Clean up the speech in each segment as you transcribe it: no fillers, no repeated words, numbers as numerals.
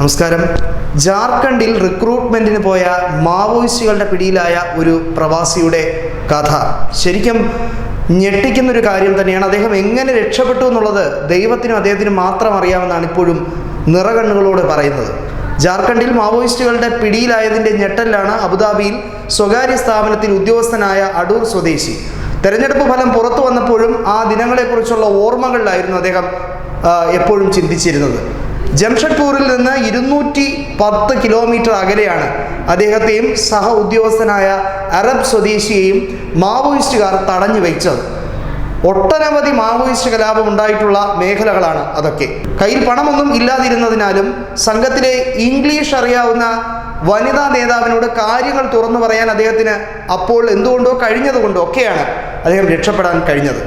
നമസ്കാരം. ജാർഖണ്ഡിൽ റിക്രൂട്ട്മെന്റിന് പോയ മാവോയിസ്റ്റുകളുടെ പിടിയിലായ ഒരു പ്രവാസിയുടെ കഥ ശരിക്കും ഞെട്ടിക്കുന്നൊരു കാര്യം തന്നെയാണ്. അദ്ദേഹം എങ്ങനെ രക്ഷപ്പെട്ടു എന്നുള്ളത് ദൈവത്തിനും അദ്ദേഹത്തിനും മാത്രം അറിയാമെന്നാണ് ഇപ്പോഴും നിറകണ്ണുകളോട് പറയുന്നത്. ജാർഖണ്ഡിൽ മാവോയിസ്റ്റുകളുടെ പിടിയിലായതിൻ്റെ ഞെട്ടലിലാണ് അബുദാബിയിൽ സ്വകാര്യ സ്ഥാപനത്തിൽ ഉദ്യോഗസ്ഥനായ അടൂർ സ്വദേശി. തെരഞ്ഞെടുപ്പ് ഫലം പുറത്തു വന്നപ്പോഴും ആ ദിനങ്ങളെക്കുറിച്ചുള്ള ഓർമ്മകളിലായിരുന്നു അദ്ദേഹം എപ്പോഴും ചിന്തിച്ചിരുന്നത്. ജംഷഡ്പൂരിൽ നിന്ന് 210 കിലോമീറ്റർ അകലെയാണ് അദ്ദേഹത്തെയും സഹ ഉദ്യോഗസ്ഥനായ അറബ് സ്വദേശിയെയും മാവോയിസ്റ്റുകാർ തടഞ്ഞു വയ്ച്ചത്. ഒട്ടനവധി മാവോയിസ്റ്റ് കലാപം ഉണ്ടായിട്ടുള്ള മേഖലകളാണ് അതൊക്കെ. കയ്യിൽ പണമൊന്നും ഇല്ലാതിരുന്നതിനാലും സംഘത്തിലെ ഇംഗ്ലീഷ് അറിയാവുന്ന വനിതാ നേതാവിനോട് കാര്യങ്ങൾ തുറന്നു പറയാൻ അദ്ദേഹത്തിന് അപ്പോൾ എന്തുകൊണ്ടോ കഴിഞ്ഞതുകൊണ്ടോ ഒക്കെയാണ് അദ്ദേഹം രക്ഷപ്പെടാൻ കഴിഞ്ഞത്.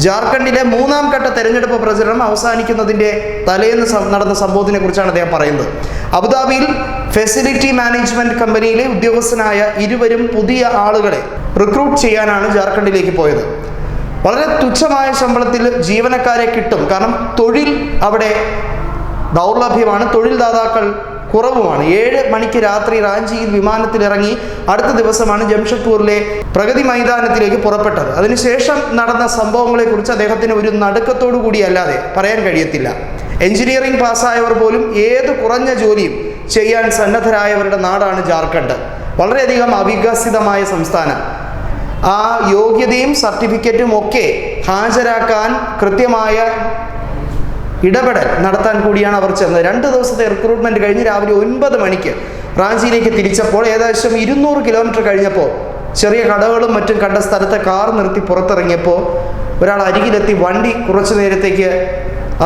ജാർഖണ്ഡിലെ 3ാം ഘട്ട തെരഞ്ഞെടുപ്പ് പ്രചരണം അവസാനിക്കുന്നതിൻ്റെ തലേന്ന് നടന്ന സംഭവത്തിനെ കുറിച്ചാണ് അദ്ദേഹം പറയുന്നത്. അബുദാബിയിൽ ഫെസിലിറ്റി മാനേജ്മെന്റ് കമ്പനിയിലെ ഉദ്യോഗസ്ഥനായ ഇരുവരും പുതിയ ആളുകളെ റിക്രൂട്ട് ചെയ്യാനാണ് ജാർഖണ്ഡിലേക്ക് പോയത്. വളരെ തുച്ഛമായ ശമ്പളത്തിൽ ജീവനക്കാരെ കിട്ടും. കാരണം തൊഴിൽ അവിടെ ദൗർലഭ്യമാണ്, തൊഴിൽ ദാതാക്കൾ കുറവുമാണ്. 7 മണിക്ക് രാത്രി റാഞ്ചിയിൽ വിമാനത്തിലിറങ്ങി അടുത്ത ദിവസമാണ് ജംഷഡ്പൂരിലെ പ്രഗതി മൈതാനത്തിലേക്ക് പുറപ്പെട്ടത്. അതിനുശേഷം നടന്ന സംഭവങ്ങളെക്കുറിച്ച് അദ്ദേഹത്തിന് ഒരു നടുക്കത്തോടു കൂടി അല്ലാതെ പറയാൻ കഴിയത്തില്ല. എഞ്ചിനീയറിംഗ് പാസ്സായവർ പോലും ഏത് കുറഞ്ഞ ജോലിയും ചെയ്യാൻ സന്നദ്ധരായവരുടെ നാടാണ് ജാർഖണ്ഡ്. വളരെയധികം അവികസിതമായ സംസ്ഥാനം. ആ യോഗ്യതയും സർട്ടിഫിക്കറ്റും ഒക്കെ ഹാജരാക്കാൻ കൃത്യമായ ഇടപെടൽ നടത്താൻ കൂടിയാണ് അവർ ചെന്നത്. 2 ദിവസത്തെ റിക്രൂട്ട്മെന്റ് കഴിഞ്ഞ് രാവിലെ 9 മണിക്ക് റാഞ്ചിയിലേക്ക് തിരിച്ചപ്പോൾ ഏകദേശം 200 കിലോമീറ്റർ കഴിഞ്ഞപ്പോൾ ചെറിയ കടകളും മറ്റും കണ്ട സ്ഥലത്തെ കാർ നിർത്തി പുറത്തിറങ്ങിയപ്പോൾ ഒരാൾ അരികിലെത്തി വണ്ടി കുറച്ചു നേരത്തേക്ക്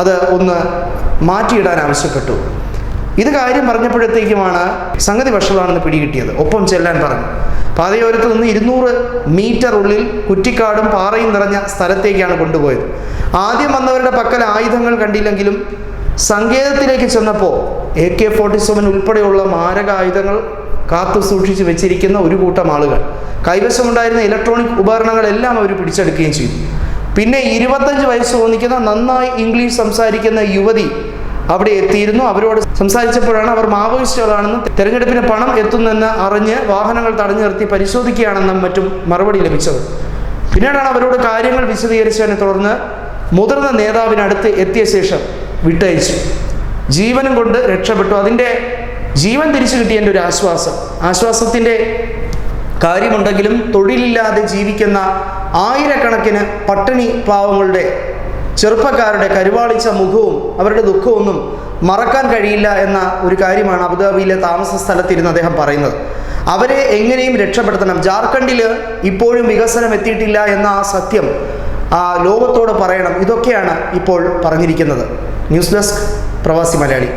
അത് ഒന്ന് മാറ്റിയിടാൻ ആവശ്യപ്പെട്ടു. ഇത് കാര്യം പറഞ്ഞപ്പോഴത്തേക്കുമാണ് സംഗതി വഷളാണെന്ന് പിടികിട്ടിയത്. ഒപ്പം ചെല്ലാൻ പറഞ്ഞു. പാതയോരത്ത് നിന്ന് 200 മീറ്റർ ഉള്ളിൽ കുറ്റിക്കാടും പാറയും നിറഞ്ഞ സ്ഥലത്തേക്കാണ് കൊണ്ടുപോയത്. ആദ്യം വന്നവരുടെ പക്കൽ ആയുധങ്ങൾ കണ്ടില്ലെങ്കിലും സങ്കേതത്തിലേക്ക് ചെന്നപ്പോൾ AK-47 ഉൾപ്പെടെയുള്ള മാരക ആയുധങ്ങൾ കാത്തു സൂക്ഷിച്ച് വെച്ചിരിക്കുന്ന ഒരു കൂട്ടം ആളുകൾ, കൈവശമുണ്ടായിരുന്ന ഇലക്ട്രോണിക് ഉപകരണങ്ങളെല്ലാം അവർ പിടിച്ചെടുക്കുകയും ചെയ്തു. പിന്നെ 25 വയസ്സ് തോന്നിക്കുന്ന നന്നായി ഇംഗ്ലീഷ് സംസാരിക്കുന്ന യുവതി അവിടെ എത്തിയിരുന്നു. അവരോട് സംസാരിച്ചപ്പോഴാണ് അവർ മാവോയിസ്റ്റുകളാണെന്നും തെരഞ്ഞെടുപ്പിന് പണം എത്തുന്നെന്ന് അറിഞ്ഞ് വാഹനങ്ങൾ തടഞ്ഞു നിർത്തി പരിശോധിക്കുകയാണെന്നും മറ്റും മറുപടി ലഭിച്ചത്. പിന്നീടാണ് അവരോട് കാര്യങ്ങൾ വിശദീകരിച്ചതിനെ തുടർന്ന് മുതിർന്ന നേതാവിനടുത്ത് എത്തിയ ശേഷം വിട്ടയച്ചു. ജീവനും കൊണ്ട് രക്ഷപ്പെട്ടു. അതിൻ്റെ ജീവൻ തിരിച്ചു കിട്ടിയതിൻ്റെ ഒരു ആശ്വാസത്തിൻ്റെ കാര്യമുണ്ടെങ്കിലും തൊഴിലില്ലാതെ ജീവിക്കുന്ന ആയിരക്കണക്കിന് പട്ടിണി പാവങ്ങളുടെ ചെറുപ്പക്കാരുടെ കരുവാളിച്ച മുഖവും അവരുടെ ദുഃഖമൊന്നും മറക്കാൻ കഴിയില്ല എന്ന ഒരു കാര്യമാണ് അബുദാബിയിലെ താമസ സ്ഥലത്തിരുന്ന് അദ്ദേഹം പറയുന്നത്. അവരെ എങ്ങനെയും രക്ഷപ്പെടുത്തണം. ജാർഖണ്ഡിൽ ഇപ്പോഴും വികസനം എത്തിയിട്ടില്ല എന്ന ആ സത്യം ലോകത്തോട് പറയണം. ഇതൊക്കെയാണ് ഇപ്പോൾ പറഞ്ഞിരിക്കുന്നത്. ന്യൂസ് ഡെസ്ക് പ്രവാസി മലയാളി.